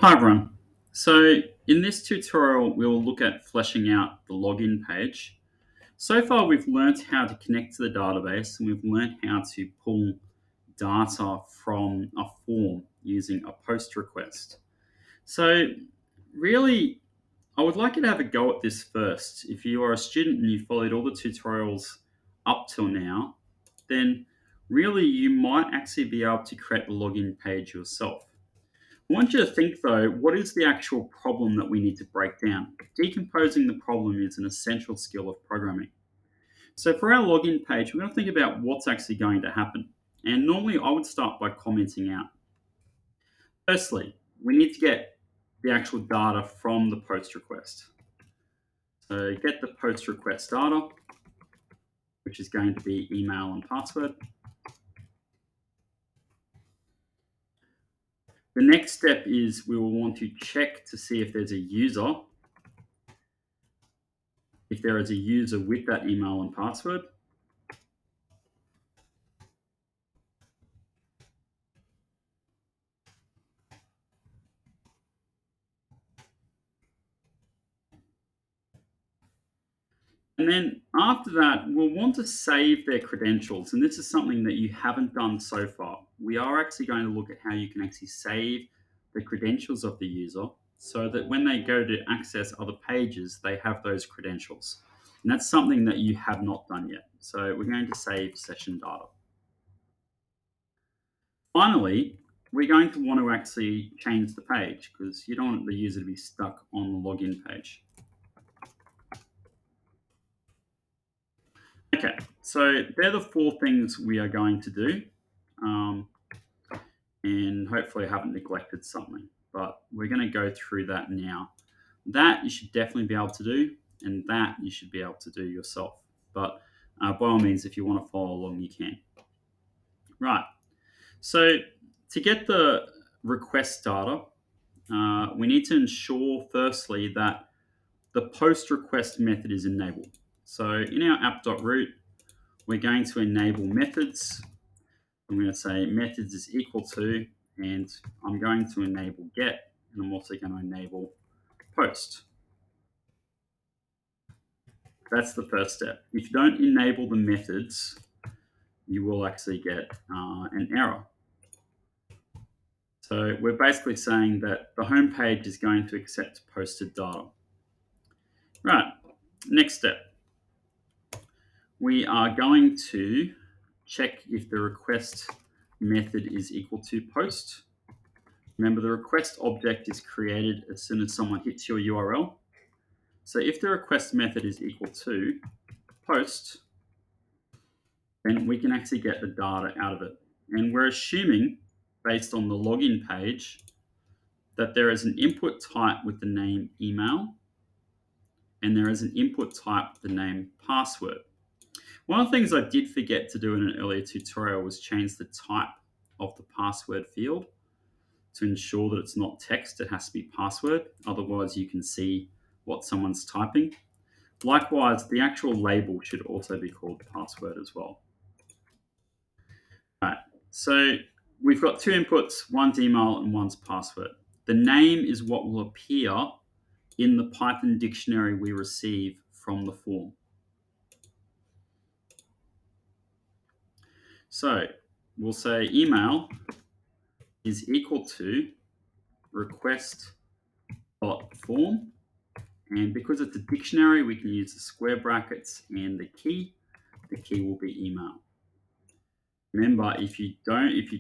Hi everyone. So in this tutorial, we'll look at fleshing out the login page. So far, we've learned how to connect to the database and we've learned how to pull data from a form using a post request. So really, I would like you to have a go at this first. If you are a student and you followed all the tutorials up till now, then really you might actually be able to create the login page yourself. I want you to think though, what is the actual problem that we need to break down? Decomposing the problem is an essential skill of programming. So for our login page, we're going to think about what's actually going to happen. And normally I would start by commenting out. Firstly, we need to get the actual data from the post request. So get the post request data, which is going to be email and password. The next step is we will want to check to see if there's a user, if there is a user with that email and password. And then after that, we'll want to save their credentials. And this is something that you haven't done so far. We are actually going to look at how you can actually save the credentials of the user so that when they go to access other pages, they have those credentials. And that's something that you have not done yet. So we're going to save session data. Finally, we're going to want to actually change the page because you don't want the user to be stuck on the login page. Okay, so they're the four things we are going to do. And hopefully I haven't neglected something, but we're going to go through that now. That you should definitely be able to do, and that you should be able to do yourself. But by all means, if you want to follow along, you can. Right, so to get the request data, we need to ensure firstly that the post request method is enabled. So in our app.root, we're going to enable methods. I'm going to say methods is equal to, and I'm going to enable get, and I'm also going to enable post. That's the first step. If you don't enable the methods, you will actually get an error. So we're basically saying that the home page is going to accept posted data. Right, next step. We are going to check if the request method is equal to post. Remember, the request object is created as soon as someone hits your URL. So if the request method is equal to post, then we can actually get the data out of it. And we're assuming, based on the login page, that there is an input type with the name email, and there is an input type with the name password. One of the things I did forget to do in an earlier tutorial was change the type of the password field to ensure that it's not text, it has to be password. Otherwise, you can see what someone's typing. Likewise, the actual label should also be called password as well. All right, so we've got two inputs, one's email and one's password. The name is what will appear in the Python dictionary we receive from the form. So we'll say email is equal to request.form. And because it's a dictionary, we can use the square brackets and the key. The key will be email. Remember, if you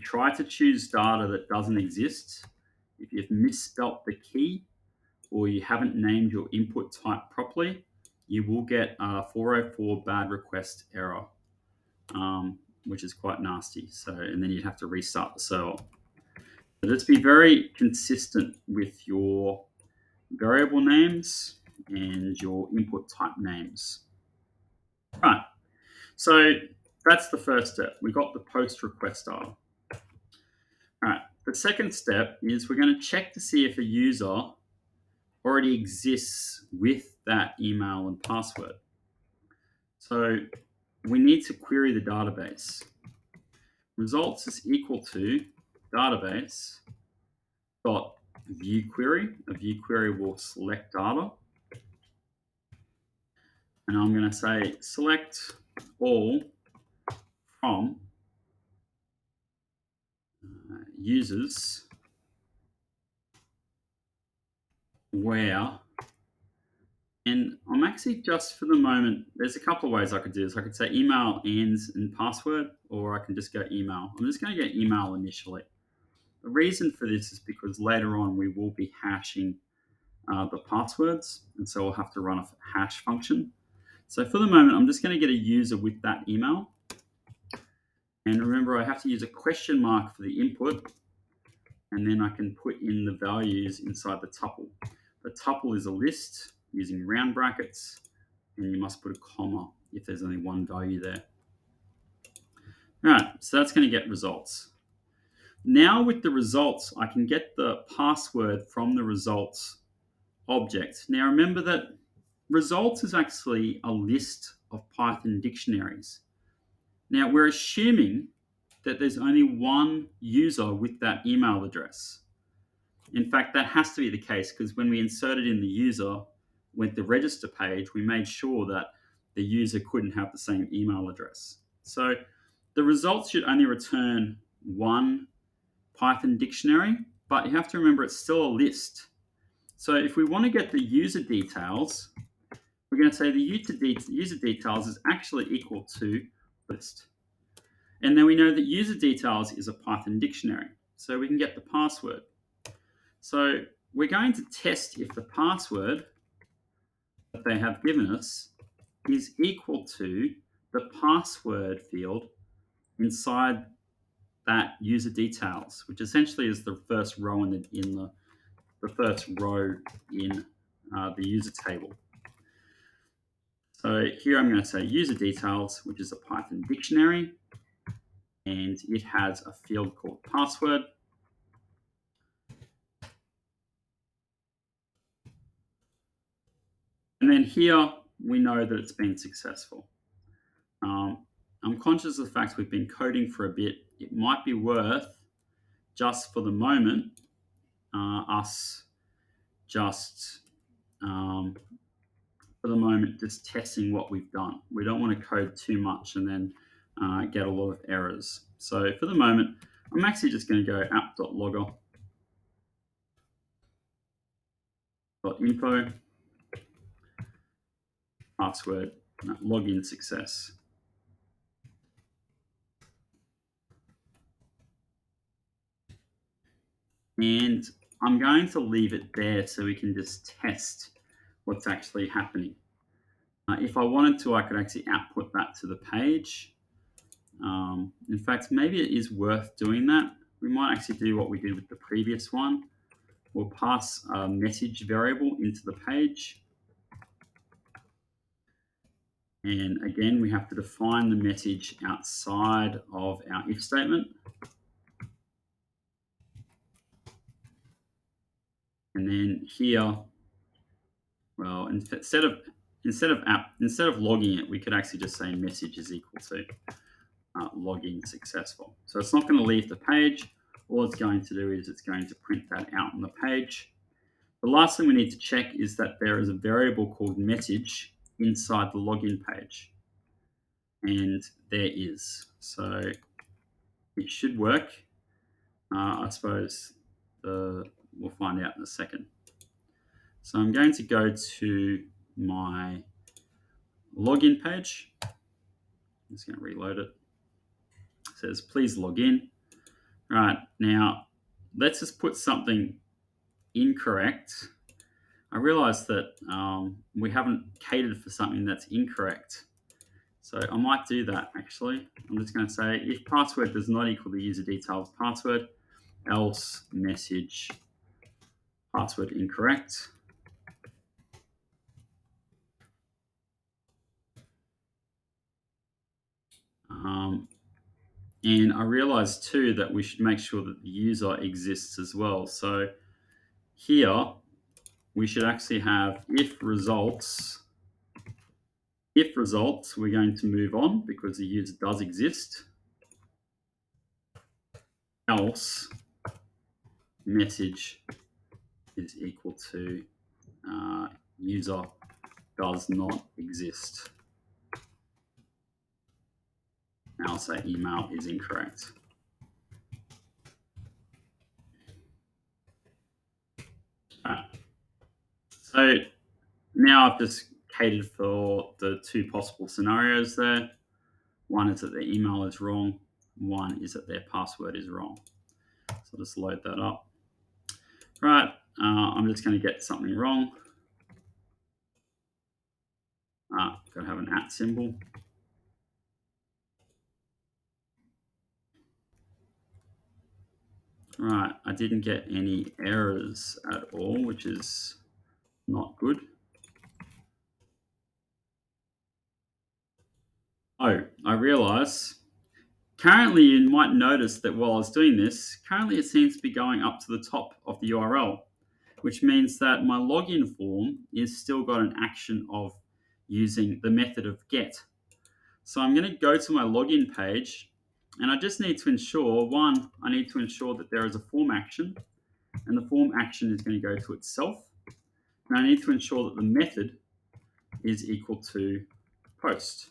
try to choose data that doesn't exist, if you've misspelt the key or you haven't named your input type properly, you will get a 404 bad request error, which is quite nasty. So, and then you'd have to restart the server. So let's be very consistent with your variable names and your input type names. Right. So that's the first step. We got the post request data. All right. The second step is we're going to check to see if a user already exists with that email and password. So we need to query the database. Results is equal to database dot view query. A view query will select data. And I'm going to say select all from users where, and I'm actually just for the moment, there's a couple of ways I could do this. I could say email ends and password, or I can just go email. I'm just going to get email initially. The reason for this is because later on we will be hashing the passwords, and so we'll have to run a hash function. So for the moment, I'm just going to get a user with that email. And remember, I have to use a question mark for the input, and then I can put in the values inside the tuple. The tuple is a list using round brackets, and you must put a comma if there's only one value there. All right, so that's going to get results. Now with the results, I can get the password from the results object. Now remember that results is actually a list of Python dictionaries. Now we're assuming that there's only one user with that email address. In fact, that has to be the case because when we inserted in the user with the register page, we made sure that the user couldn't have the same email address. So the results should only return one Python dictionary, but you have to remember it's still a list. So if we want to get the user details, we're going to say the user details is actually equal to list. And then we know that user details is a Python dictionary. So we can get the password. So we're going to test if the password that they have given us is equal to the password field inside that user details, which essentially is the first row in the first row in the user table. So here I'm going to say user details, which is a Python dictionary, and it has a field called password. And then here we know that it's been successful. I'm conscious of the fact we've been coding for a bit. It might be worth, just for the moment, us just for the moment just testing what we've done. We don't want to code too much and then get a lot of errors. So for the moment, I'm actually just going to go app.logger.info password login success. And I'm going to leave it there so we can just test what's actually happening. If I wanted to, I could actually output that to the page. In fact, maybe it is worth doing that. We might actually do what we did with the previous one. We'll pass a message variable into the page. And again, we have to define the message outside of our if statement. And then here, well, instead of logging it, we could actually just say message is equal to login successful. So it's not going to leave the page. All it's going to do is it's going to print that out on the page. The last thing we need to check is that there is a variable called message inside the login page. And there is. So it should work. I suppose we'll find out in a second. So I'm going to go to my login page. I'm just going to reload it. It says, please log in. Right, now let's just put something incorrect. I realize that we haven't catered for something that's incorrect. So I might do that actually. I'm just going to say if password does not equal the user details password, else message password incorrect. And I realized too that we should make sure that the user exists as well. So here we should actually have if results, we're going to move on because the user does exist. Else message is equal to user does not exist. Now I'll say email is incorrect. Right. So now I've just catered for the two possible scenarios there. One is that the email is wrong. One is that their password is wrong. So I'll just load that up. Right, I'm just going to get something wrong. Got to have an @ symbol. Right, I didn't get any errors at all, which is not good. Oh, I realize. Currently, you might notice that while I was doing this, currently it seems to be going up to the top of the URL, which means that my login form is still got an action of using the method of get. So I'm going to go to my login page, and I just need to ensure, one, I need to ensure that there is a form action, and the form action is going to go to itself. And I need to ensure that the method is equal to post.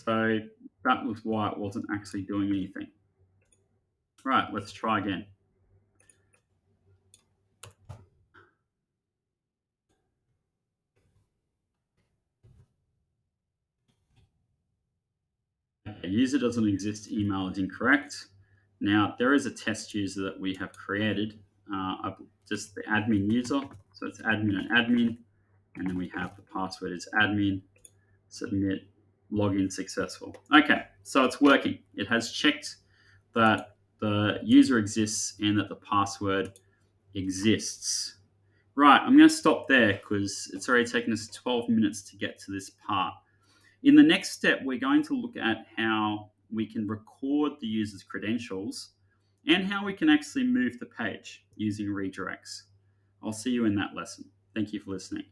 So that was why it wasn't actually doing anything. Right, let's try again. Okay, user doesn't exist, email is incorrect. Now, there is a test user that we have created, just the admin user. So it's admin and admin, and then we have the password is admin, submit, login successful. Okay, so it's working. It has checked that the user exists and that the password exists. Right, I'm going to stop there because it's already taken us 12 minutes to get to this part. In the next step, we're going to look at how we can record the user's credentials and how we can actually move the page using redirects. I'll see you in that lesson. Thank you for listening.